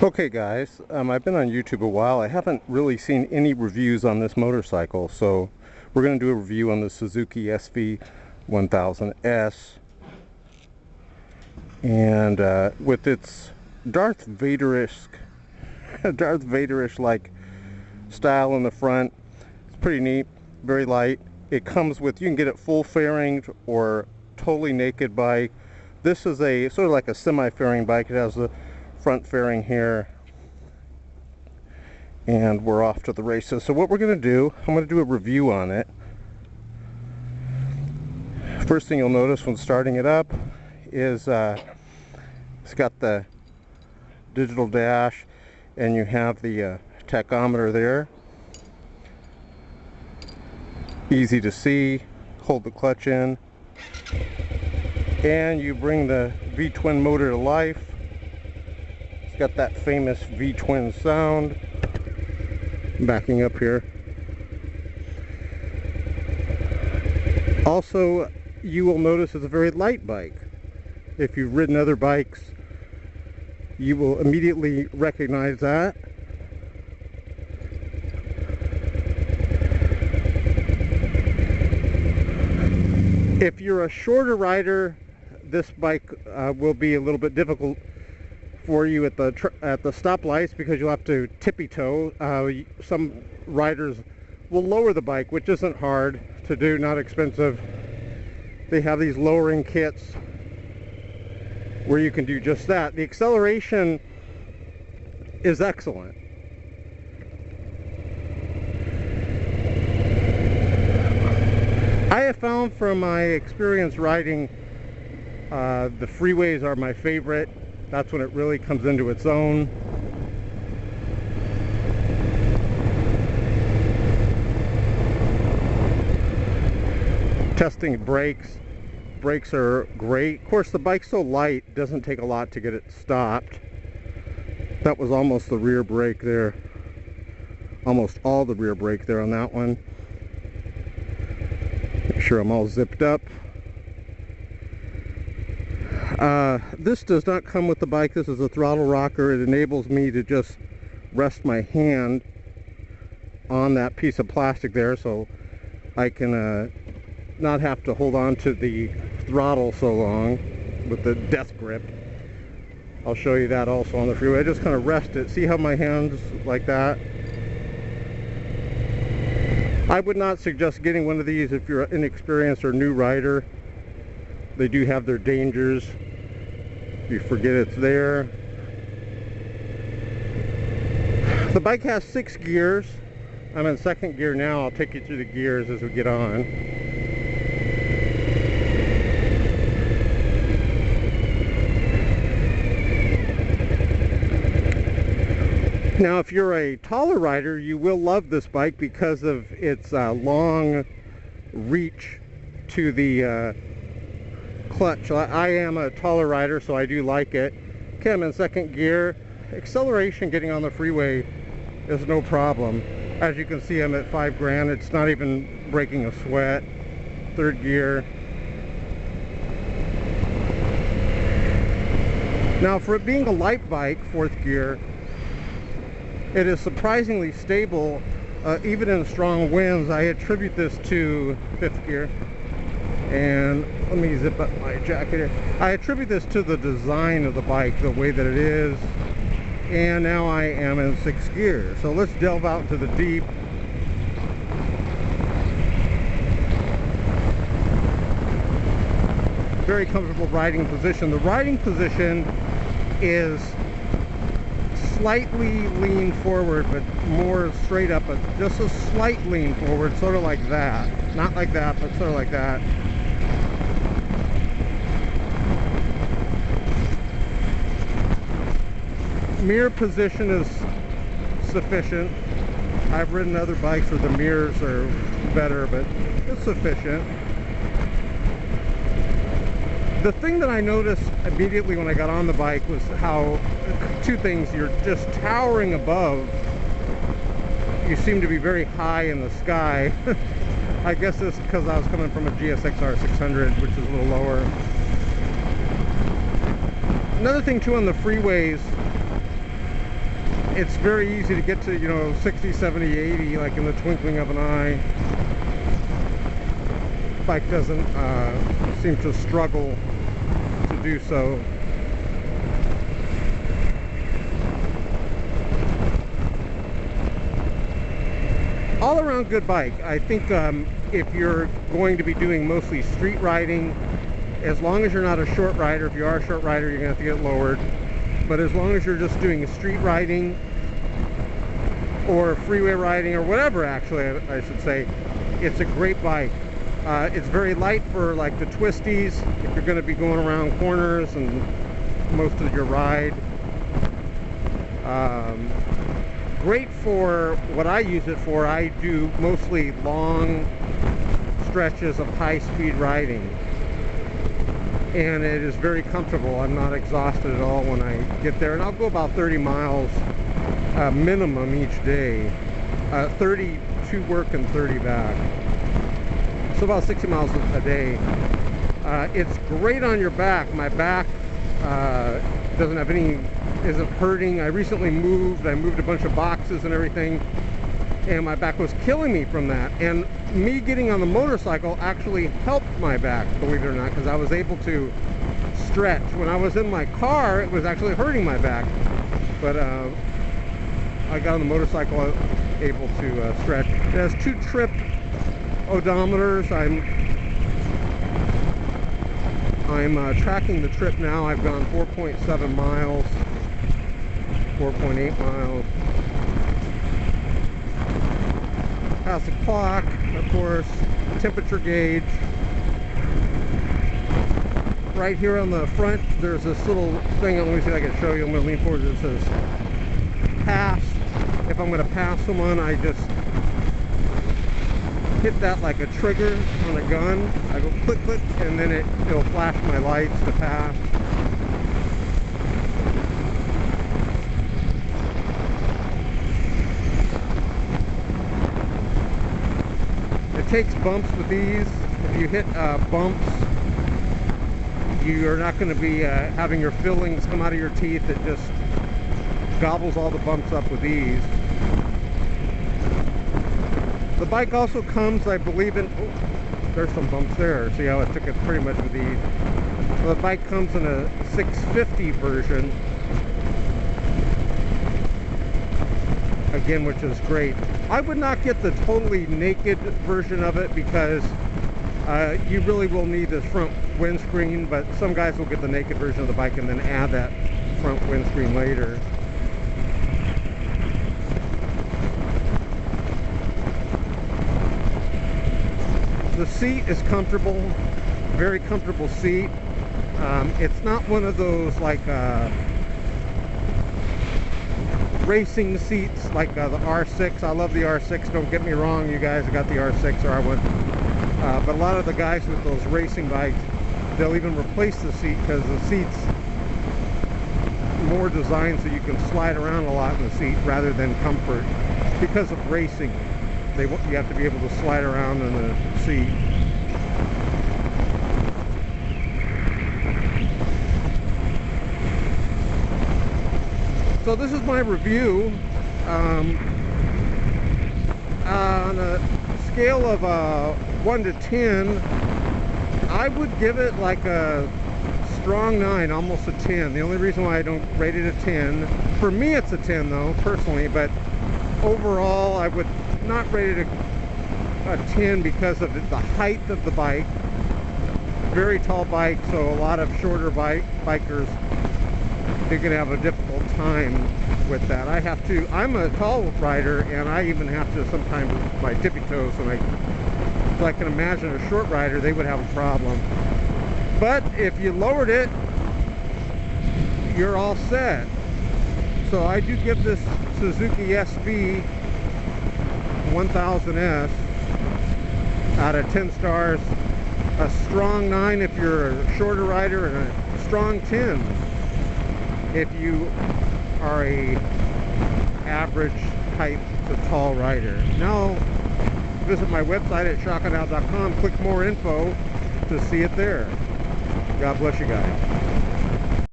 Okay guys, I've been on YouTube a while. I haven't really seen any reviews on this motorcycle, so we're going to do a review on the Suzuki SV1000S. And with its Darth Vader-esque like style in the front, it's pretty neat, very light. It comes with, you can get it full fairinged or totally naked bike. This is a sort of like a semi-fairing bike. It has the front fairing here, and we're off to the races. So what we're going to do, I'm going to do a review on it. First thing you'll notice when starting it up is it's got the digital dash, and you have the tachometer there. Easy to see. Hold the clutch in, and you bring the V-twin motor to life. It's got that famous V-twin sound. Backing up here. Also, you will notice it's a very light bike. If you've ridden other bikes, you will immediately recognize that. If you're a shorter rider, this bike will be a little bit difficult for you at the stoplights, because you'll have to tippy-toe. Some riders will lower the bike, which isn't hard to do, not expensive. They have these lowering kits where you can do just that. The acceleration is excellent. I have found from my experience riding, the freeways are my favorite. That's when it really comes into its own. Testing brakes. Brakes are great. Of course, the bike's so light, it doesn't take a lot to get it stopped. That was almost the rear brake there. Almost all the rear brake there on that one. Make sure I'm all zipped up. This does not come with the bike. This is a throttle rocker. It enables me to just rest my hand on that piece of plastic there, so I can not have to hold on to the throttle so long with the death grip. I'll show you that also on the freeway. I just kind of rest it. See how my hands like that? I would not suggest getting one of these if you're an inexperienced or new rider. They do have their dangers. You forget it's there. The bike has 6 gears. I'm in 2nd gear now. I'll take you through the gears as we get on. Now, if you're a taller rider, you will love this bike because of its long reach to the clutch. I am a taller rider, so I do like it. Okay, I'm in 2nd gear. Acceleration getting on the freeway is no problem. As you can see, I'm at 5 grand. It's not even breaking a sweat. 3rd gear. Now, for it being a light bike, 4th gear, it is surprisingly stable, even in strong winds. I attribute this to 5th gear. And let me zip up my jacket here. I attribute this to the design of the bike, the way that it is. And now I am in 6th gear. So let's delve out into the deep. Very comfortable riding position. The riding position is slightly lean forward, but more straight up, but just a slight lean forward, sort of like that. Not like that, but sort of like that. Mirror position is sufficient. I've ridden other bikes where the mirrors are better, but it's sufficient. The thing that I noticed immediately when I got on the bike was how, 2 things, you're just towering above. You seem to be very high in the sky. I guess it's because I was coming from a GSXR 600, which is a little lower. Another thing too on the freeways, it's very easy to get to, you know, 60, 70, 80 like in the twinkling of an eye. Bike doesn't seem to struggle to do so. All around good bike. I think if you're going to be doing mostly street riding, as long as you're not a short rider, if you are a short rider, you're going to have to get lowered. But as long as you're just doing street riding or freeway riding or whatever, actually, I should say, it's a great bike. It's very light for like the twisties, if you're going to be going around corners and most of your ride. Great for what I use it for. I do mostly long stretches of high-speed riding, and it is very comfortable. I'm not exhausted at all when I get there, and I'll go about 30 miles minimum each day, 30 to work and 30 back, so about 60 miles a day. It's great on your back. My back doesn't have any, isn't hurting. I recently moved. I moved a bunch of boxes and everything, and my back was killing me from that. And me getting on the motorcycle actually helped my back, believe it or not, because I was able to stretch. When I was in my car, it was actually hurting my back, but I got on the motorcycle, I was able to stretch. It has 2 trip odometers. I'm tracking the trip now. I've gone 4.7 miles, 4.8 miles. Has the clock, of course, temperature gauge. Right here on the front, there's this little thing. Let me see if I can show you. I'm going to lean forward. It says pass. If I'm going to pass someone, I just hit that like a trigger on a gun. I go click, click, and then it'll flash my lights to pass. It takes bumps with these. If you hit bumps, you are not going to be having your fillings come out of your teeth. It just gobbles all the bumps up with these. The bike also comes, I believe, in, oh, there's some bumps there. See how it took it pretty much with these. So the bike comes in a 650 version, again, which is great. I would not get the totally naked version of it because you really will need this front windscreen, but some guys will get the naked version of the bike and then add that front windscreen later. The seat is comfortable, very comfortable seat. It's not one of those like racing seats like the R6. I love the R6, don't get me wrong, you guys have got the R6 or R1. But a lot of the guys with those racing bikes, they'll even replace the seat because the seat's more designed so you can slide around a lot in the seat rather than comfort. Because of racing, you have to be able to slide around in the seat. So this is my review. On a scale of 1 to 10, I would give it like a strong 9, almost a 10. The only reason why I don't rate it a 10, for me it's a 10 though, personally, but overall I would not rate it a 10 because of the height of the bike. Very tall bike, so a lot of shorter bikers, they're going to have a difficult time with that. I'm a tall rider, and I even have to sometimes with my tippy toes, so I can imagine a short rider, they would have a problem. But if you lowered it, you're all set. So I do give this Suzuki SV1000S out of 10 stars, a strong 9 if you're a shorter rider, and a strong 10 if you are a average height to tall rider. Now visit my website at shockandout.com, click more info to see it there. God bless you guys.